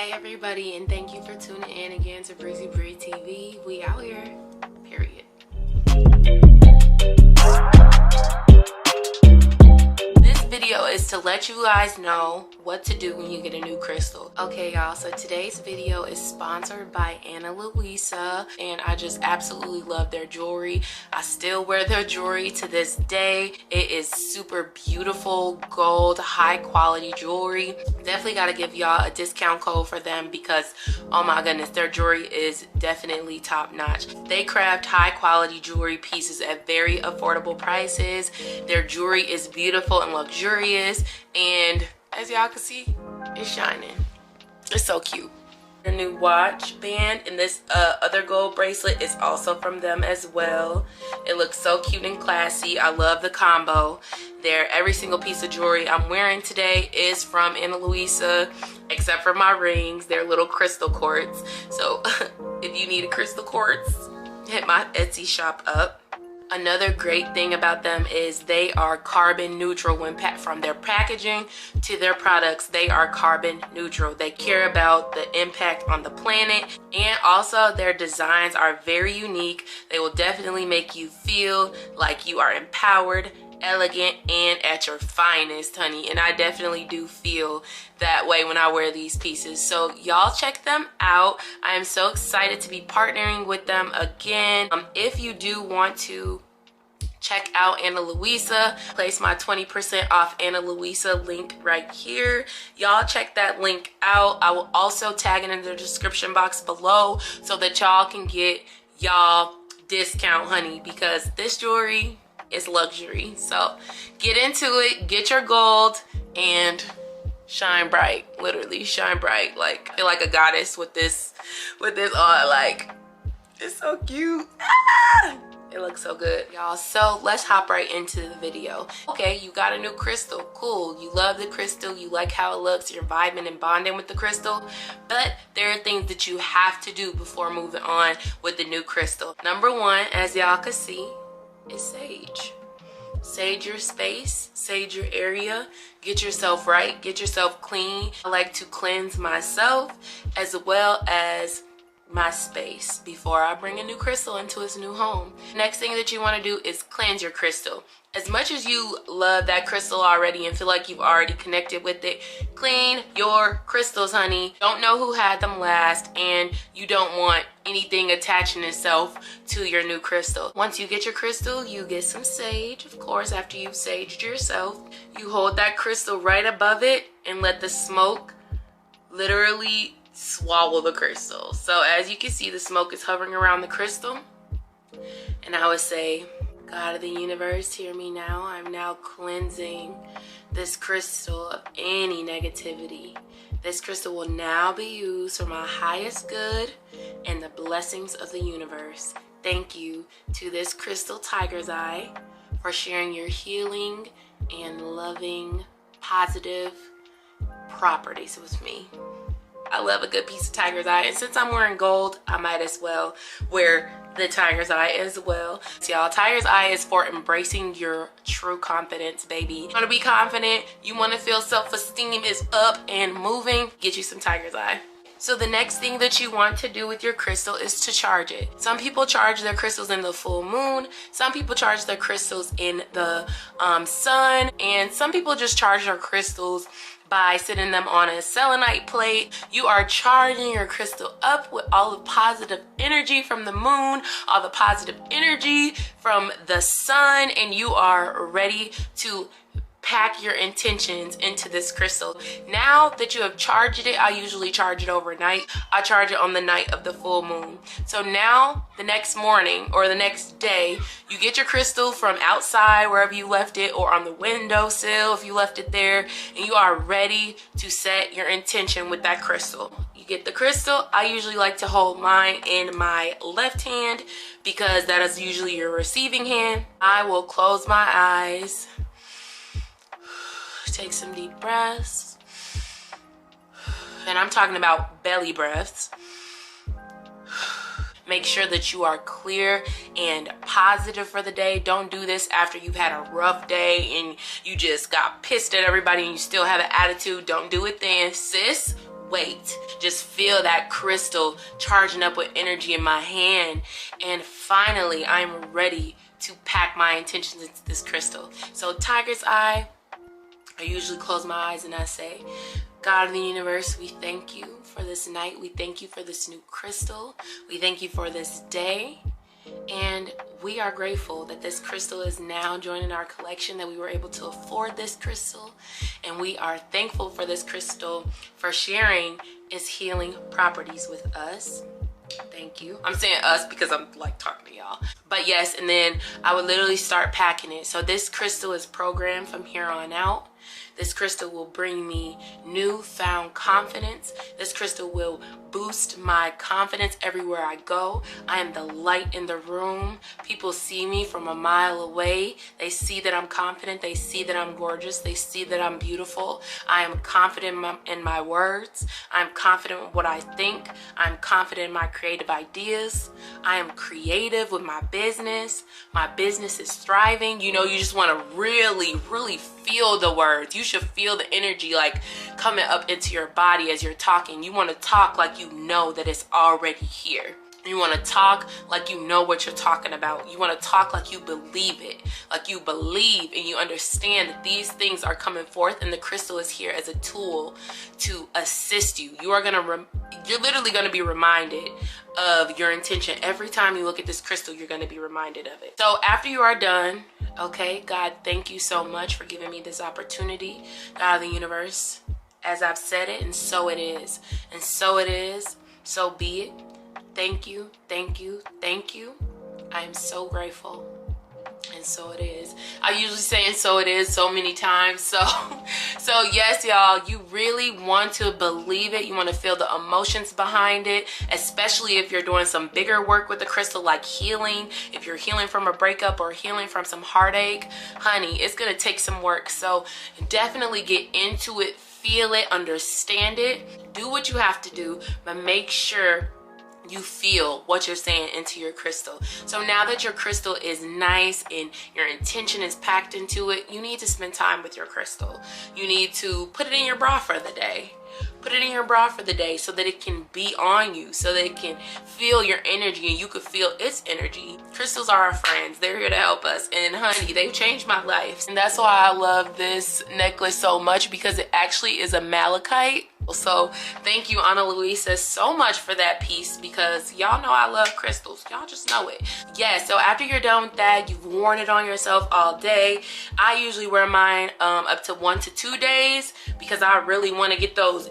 Hey everybody, and thank you for tuning in again to BreezyBriTv. We out here, period. This video is to let you guys know what to do when you get a new crystal. Okay y'all, so today's video is sponsored by Ana Luisa, and I just absolutely love their jewelry. I still wear their jewelry to this day. It is super beautiful gold, high quality jewelry. Definitely got to give y'all a discount code for them because oh my goodness, their jewelry is definitely top notch. They craft high quality jewelry pieces at very affordable prices. Their jewelry is beautiful and luxurious, and as y'all can see, it's shining. It's so cute. Their new watch band and this other gold bracelet is also from them as well. It looks so cute and classy. I love the combo. Every single piece of jewelry I'm wearing today is from Ana Luisa, except for my rings. They're little crystal quartz. So if you need a crystal quartz, hit my Etsy shop up. Another great thing about them is they are carbon neutral. From their packaging to their products, they are carbon neutral. They care about the impact on the planet, and also their designs are very unique. They will definitely make you feel like you are empowered, elegant, and at your finest, honey. And I definitely do feel that way when I wear these pieces. So y'all check them out. I am so excited to be partnering with them again. If you do want to check out Ana Luisa, place my 20% off Ana Luisa link right here. Y'all check that link out. I will also tag it in the description box below so that y'all can get y'all discount, honey, because this jewelry is luxury. So get into it, get your gold, and shine bright. Literally shine bright. Like, I feel like a goddess with this on. Like, it's so cute. It looks so good, y'all. So let's hop right into the video. Okay, you got a new crystal. Cool. You love the crystal. You like how it looks. You're vibing and bonding with the crystal. But there are things that you have to do before moving on with the new crystal. Number one, as y'all can see, is sage. Sage your space, sage your area, get yourself right, get yourself clean. I like to cleanse myself as well as my space before I bring a new crystal into its new home. Next thing that you want to do is cleanse your crystal. As much as you love that crystal already and feel like you've already connected with it, clean your crystals, honey. Don't know who had them last, and you don't want anything attaching itself to your new crystal. Once you get your crystal, you get some sage. Of course, after you've saged yourself, you hold that crystal right above it and let the smoke literally swallow the crystal. So as you can see, the smoke is hovering around the crystal, and I would say, God of the universe, hear me now. I'm now cleansing this crystal of any negativity. This crystal will now be used for my highest good and the blessings of the universe. Thank you to this crystal tiger's eye for sharing your healing and loving, positive properties with me. I love a good piece of tiger's eye, and since I'm wearing gold, I might as well wear the tiger's eye as well. So y'all, tiger's eye is for embracing your true confidence, baby. You want to be confident, you want to feel self-esteem is up and moving, get you some tiger's eye. So the next thing that you want to do with your crystal is to charge it. Some people charge their crystals in the full moon. Some people charge their crystals in the sun. And some people just charge their crystals by sitting them on a selenite plate. You are charging your crystal up with all the positive energy from the moon, all the positive energy from the sun, and you are ready to pack your intentions into this crystal. Now that you have charged it, I usually charge it overnight. I charge it on the night of the full moon. So now the next morning or the next day, you get your crystal from outside wherever you left it, or on the windowsill if you left it there, and you are ready to set your intention with that crystal. You get the crystal. I usually like to hold mine in my left hand because that is usually your receiving hand. I will close my eyes, take some deep breaths, and I'm talking about belly breaths. Make sure that you are clear and positive for the day. Don't do this after you've had a rough day and you just got pissed at everybody and you still have an attitude. Don't do it then. Sis, wait. Just feel that crystal charging up with energy in my hand. And finally, I'm ready to pack my intentions into this crystal. So tiger's eye, I usually close my eyes and I say, God of the universe, we thank you for this night. We thank you for this new crystal. We thank you for this day. And we are grateful that this crystal is now joining our collection, that we were able to afford this crystal. And we are thankful for this crystal for sharing its healing properties with us. Thank you. I'm saying us because I'm like talking to y'all. But yes, and then I would literally start packing it. So this crystal is programmed from here on out. This crystal will bring me newfound confidence. This crystal will boost my confidence everywhere I go. I am the light in the room. People see me from a mile away. They see that I'm confident. They see that I'm gorgeous. They see that I'm beautiful. I am confident in my words. I'm confident in what I think. I'm confident in my creative ideas. I am creative with my business. My business is thriving. You know, you just want to really, really feel the words. You should feel the energy like coming up into your body as you're talking. You want to talk like you know that it's already here. You want to talk like you know what you're talking about. You want to talk like you believe it, like you believe and you understand that these things are coming forth, and the crystal is here as a tool to assist you. You're literally going to be reminded of your intention. Every time you look at this crystal, you're going to be reminded of it. So after you are done, okay, God, thank you so much for giving me this opportunity. God of the universe, as I've said it, and so it is. And so it is, so be it. Thank you, thank you, thank you. I am so grateful. And so it is. I usually say and so it is so many times. So yes, y'all, you really want to believe it. You want to feel the emotions behind it, especially if you're doing some bigger work with the crystal, like healing. If you're healing from a breakup or healing from some heartache, honey, it's going to take some work. So definitely get into it, feel it, understand it, do what you have to do, but make sure you feel what you're saying into your crystal. So now that your crystal is nice and your intention is packed into it, you need to spend time with your crystal. You need to put it in your bra for the day. Put it in your bra for the day so that it can be on you, so that it can feel your energy and you can feel its energy. Crystals are our friends. They're here to help us. And honey, they've changed my life. And that's why I love this necklace so much, because it actually is a malachite. So thank you, Ana Luisa, so much for that piece, because y'all know I love crystals. Y'all just know it. Yeah, so after you're done with that, you've worn it on yourself all day. I usually wear mine up to 1 to 2 days, because I really want to get those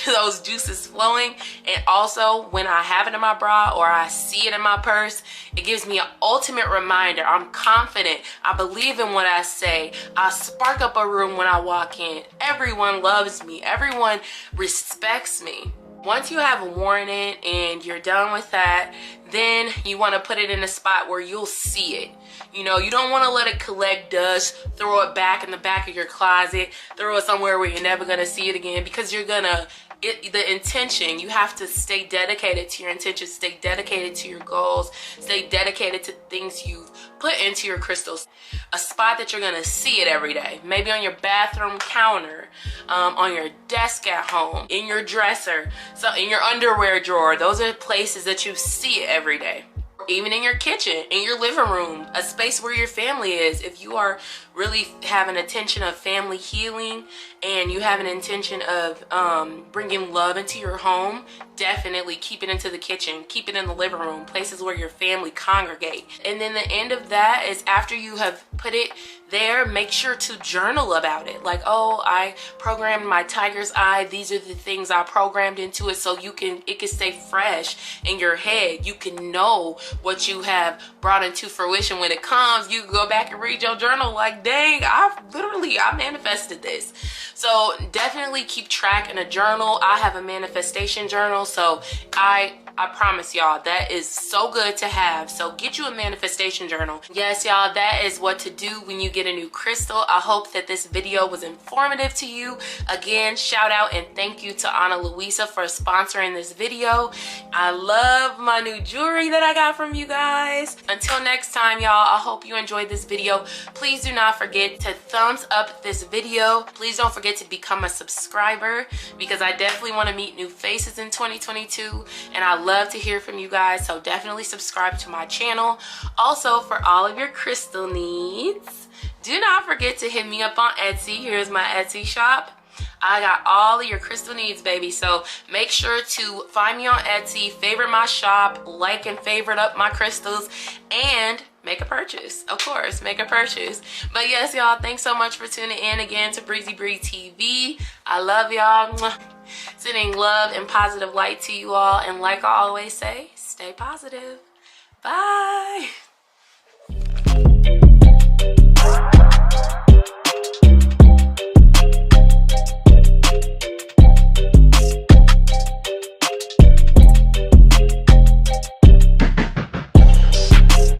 those juices flowing. And also when I have it in my bra or I see it in my purse, it gives me an ultimate reminder. I'm confident. I believe in what I say. I spark up a room when I walk in. Everyone loves me. Everyone respects me. Once you have worn it and you're done with that, then you want to put it in a spot where you'll see it. You know, you don't want to let it collect dust, throw it back in the back of your closet, throw it somewhere where you're never going to see it again, because you're going to, the intention, you have to stay dedicated to your intention, stay dedicated to your goals, stay dedicated to things you've put into your crystals. A spot that you're going to see it every day, maybe on your bathroom counter, on your desk at home, in your dresser, so in your underwear drawer. Those are places that you see it every day. Even in your kitchen, in your living room, a space where your family is. If you are really have an intention of family healing and you have an intention of bringing love into your home, definitely keep it into the kitchen, keep it in the living room, places where your family congregate. And then the end of that is, after you have put it there, make sure to journal about it. Like, oh, I programmed my tiger's eye. These are the things I programmed into it, so it can stay fresh in your head. You can know what you have brought into fruition. When it comes, you can go back and read your journal like, dang, I manifested this. So definitely keep track in a journal. I have a manifestation journal, so I promise y'all that is so good to have. So get you a manifestation journal. Yes, y'all, that is what to do when you get a new crystal. I hope that this video was informative to you. Again, shout out and thank you to Ana Luisa for sponsoring this video. I love my new jewelry that I got from from you guys. Until next time, y'all, I hope you enjoyed this video. Please do not forget to thumbs up this video. Please don't forget to become a subscriber, because I definitely want to meet new faces in 2022, and I love to hear from you guys. So definitely subscribe to my channel. Also, for all of your crystal needs, do not forget to hit me up on Etsy. Here's my Etsy shop. I got all of your crystal needs, baby. So make sure to find me on Etsy, favorite my shop, like and favorite up my crystals, and make a purchase. Of course, make a purchase. But yes, y'all, thanks so much for tuning in again to BreezyBriTv. I love y'all. Sending love and positive light to you all. And like I always say, stay positive. Bye.